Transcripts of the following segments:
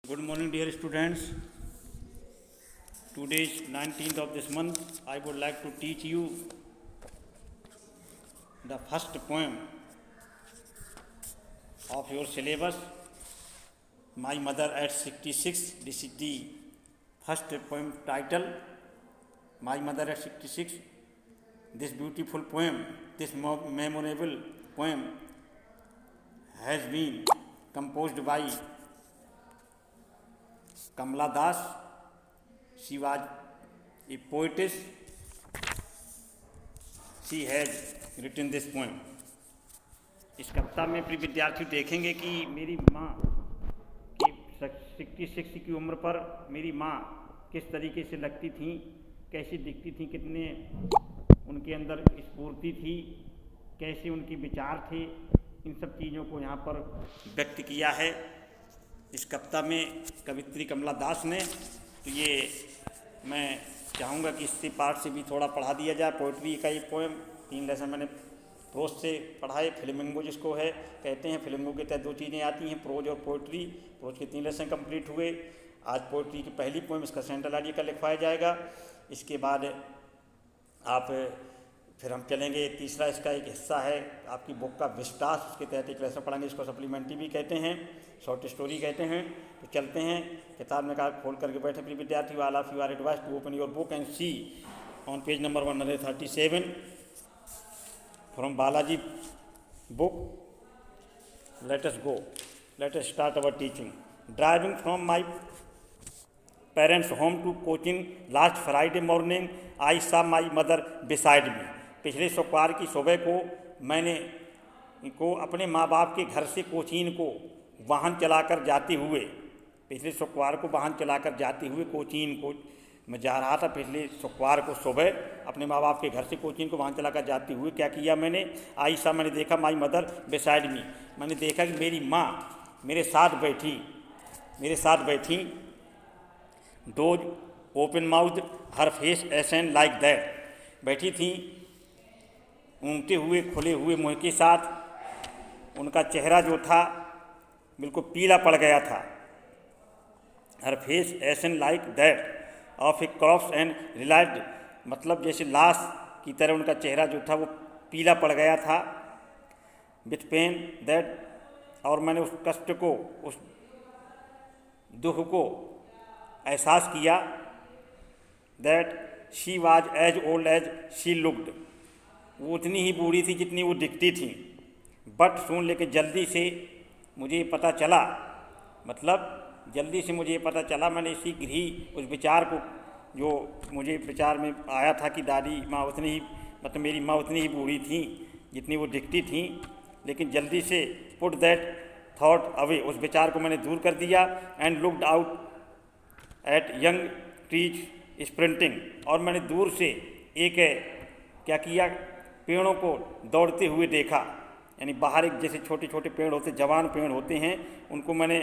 Good morning, dear students. Today is 19th of this month. I would like to teach you the first poem of your syllabus, My Mother at 66. This is the first poem title, My Mother at 66. This beautiful poem, this memorable poem has been composed by Kamala Das. She was a poetess. She had written this poem. इस कविता में प्रिय विद्यार्थी देखेंगे कि मेरी माँ की 66 की उम्र पर मेरी माँ किस तरीके से लगती थी, कैसी दिखती थी, कितने उनके अंदर स्फूर्ति थी, कैसे उनके विचार थे, इन सब चीज़ों को यहाँ पर व्यक्त किया है इस कविता में कवित्री कमला दास ने। तो ये मैं चाहूँगा कि इससे पार्ट से भी थोड़ा पढ़ा दिया जाए। पोइट्री का ये पोएम 3 लेसन मैंने प्रोज से पढ़ाए, फ्लेमिंगो जिसको है कहते हैं। फ्लेमिंगो के तहत 2 चीज़ें आती हैं, प्रोज और पोइट्री। प्रोज के 3 लेसन कंप्लीट हुए। आज पोइट्री की पहली पोएम, इसका सेंट्रल आइडिया का लिखवाया जाएगा। इसके बाद आप फिर हम चलेंगे, तीसरा इसका एक हिस्सा है आपकी बुक का विस्तार, उसके तहत एक लेसन पढ़ेंगे, इसको सप्लीमेंट्री भी कहते हैं, शॉर्ट स्टोरी कहते हैं। तो चलते हैं, किताब में का खोल करके बैठे प्रिय विद्यार्थी। All of you are advised to open your book and see on page number 137 from Balaji book. Let us go, let us start our teaching. Driving from my parents home to coaching last Friday morning I saw my mother beside me. पिछले शुक्रवार की सुबह को मैंने अपने माँ बाप के घर से कोचीन को वाहन चलाकर जाते हुए, पिछले शुक्रवार को वाहन चलाकर जाते हुए कोचीन को मैं जा रहा था। पिछले शुक्रवार को सुबह अपने माँ बाप के घर से कोचीन को वाहन चलाकर जाते हुए क्या किया मैंने, आई सा मैंने देखा माई मदर बिसाइड मी, मैंने देखा कि मेरी माँ मेरे साथ बैठी। Dose open mouth her face ashen like that, बैठी थी ऊँगते हुए खुले हुए मुँह के साथ। उनका चेहरा जो था बिल्कुल पीला पड़ गया था। Her face ashen like that of a crops and relied, मतलब जैसे लाश की तरह उनका चेहरा जो था वो पीला पड़ गया था। विथ पेन दैट, और मैंने उस कष्ट को, उस दुख को एहसास किया। That she was as old as she looked, वो उतनी ही बूढ़ी थी जितनी वो दिखती थी। बट सुन, लेकिन जल्दी से मुझे पता चला, मतलब जल्दी से मुझे पता चला, मैंने शीघ्र ही उस विचार को, जो मुझे विचार में आया था कि दादी माँ उतनी ही, मतलब मेरी माँ उतनी ही बूढ़ी थी जितनी वो दिखती थी, लेकिन जल्दी से पुट दैट थॉट अवे, उस विचार को मैंने दूर कर दिया। And looked out at young trees sprinting, और मैंने दूर से एक क्या किया, पेड़ों को दौड़ते हुए देखा। यानी बाहर एक जैसे छोटे छोटे पेड़ होते, जवान पेड़ होते हैं, उनको मैंने,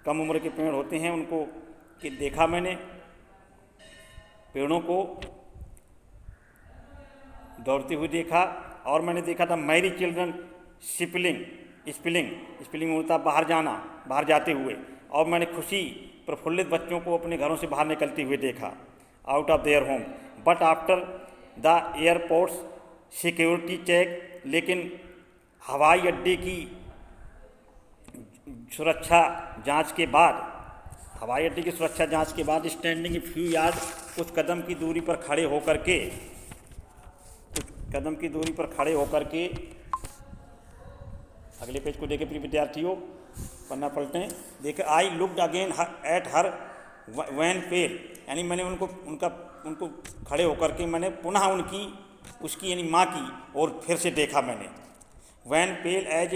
कम उम्र के पेड़ होते हैं उनको कि देखा मैंने, पेड़ों को दौड़ते हुए देखा। और मैंने देखा था मैरी चिल्ड्रन स्पिलिंग होता बाहर जाना, बाहर जाते हुए। और मैंने खुशी प्रफुल्लित बच्चों को अपने घरों से बाहर निकलते हुए देखा, out of their home. But after the airports security check, लेकिन हवाई अड्डे की सुरक्षा जांच के बाद, हवाई अड्डे की सुरक्षा जांच के बाद, स्टैंडिंग फ्यू यार्ड, कुछ कदम की दूरी पर खड़े होकर के, अगले पेज को देखे प्रिय विद्यार्थियों, पन्ना पलटें, देखे। I looked again at her wan pale, यानी मैंने उनको खड़े होकर के मैंने पुनः उसकी यानी माँ की और फिर से देखा मैंने। Wan pale as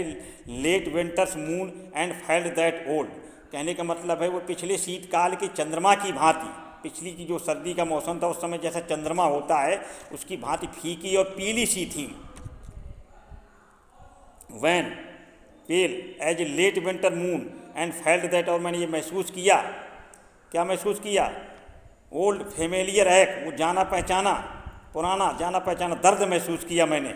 late winter's moon and felt that old, कहने का मतलब है वो पिछले शीतकाल के चंद्रमा की भांति, पिछली की जो सर्दी का मौसम था उस समय जैसा चंद्रमा होता है उसकी भांति फीकी और पीली सी थी। Wan pale as a late winter moon and felt that, और मैंने ये महसूस किया, क्या महसूस किया, ओल्ड फेमिलियर एक, वो जाना पहचाना, पुराना जाना पहचाना दर्द महसूस किया मैंने।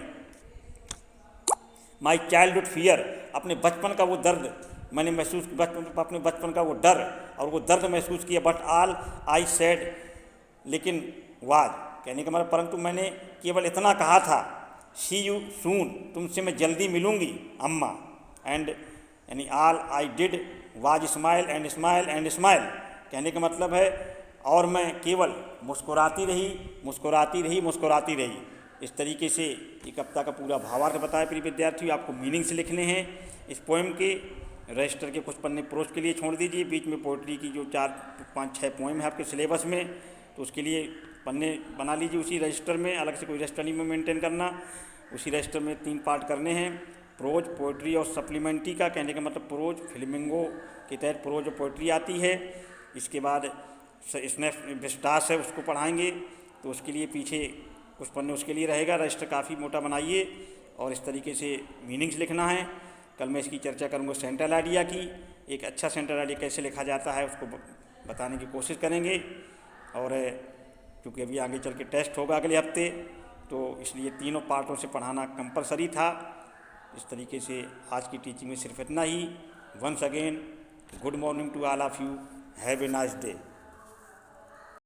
माई चाइल्डहुड फियर, अपने बचपन का वो दर्द मैंने महसूस अपने बचपन का वो डर और वो दर्द महसूस किया। बट ऑल आई सेड, लेकिन वाज, कहने का मतलब परंतु मैंने केवल इतना कहा था, सी यू सून, तुमसे मैं जल्दी मिलूँगी अम्मा। एंड यानी all I did was smile and smile and smile, कहने का मतलब है और मैं केवल मुस्कुराती रही, मुस्कुराती रही, मुस्कुराती रही। इस तरीके से एक कविता का पूरा भावार्थ बताया प्रिय विद्यार्थियों। आपको मीनिंग्स लिखने हैं इस पोएम के। रजिस्टर के कुछ पन्ने प्रोज के लिए छोड़ दीजिए, बीच में पोइट्री की जो 4-5-6 पोएम है आपके सिलेबस में, तो उसके लिए पन्ने बना लीजिए उसी रजिस्टर में, अलग से कोई रजिस्टर नहीं में मेंटेन करना। उसी रजिस्टर में 3 पार्ट करने हैं, प्रोज, पोइट्री और सप्लीमेंट्री का। कहने का मतलब प्रोज फ्लेमिंगो के तहत प्रोज और पोइट्री आती है। इसके बाद स्नैप विस्टास है, उसको पढ़ाएंगे, तो उसके लिए पीछे कुछ पन्ने उसके लिए रहेगा। रजिस्टर काफ़ी मोटा बनाइए और इस तरीके से मीनिंग्स लिखना है। कल मैं इसकी चर्चा करूँगा सेंट्रल आइडिया की। एक अच्छा सेंट्रल आइडिया कैसे लिखा जाता है उसको बताने की कोशिश करेंगे। और क्योंकि अभी आगे चल के टेस्ट होगा अगले हफ्ते, तो इसलिए तीनों पार्टों से पढ़ाना कंपलसरी था। इस तरीके से आज की टीचिंग में सिर्फ इतना ही। Once again good morning to all of you, have a nice day.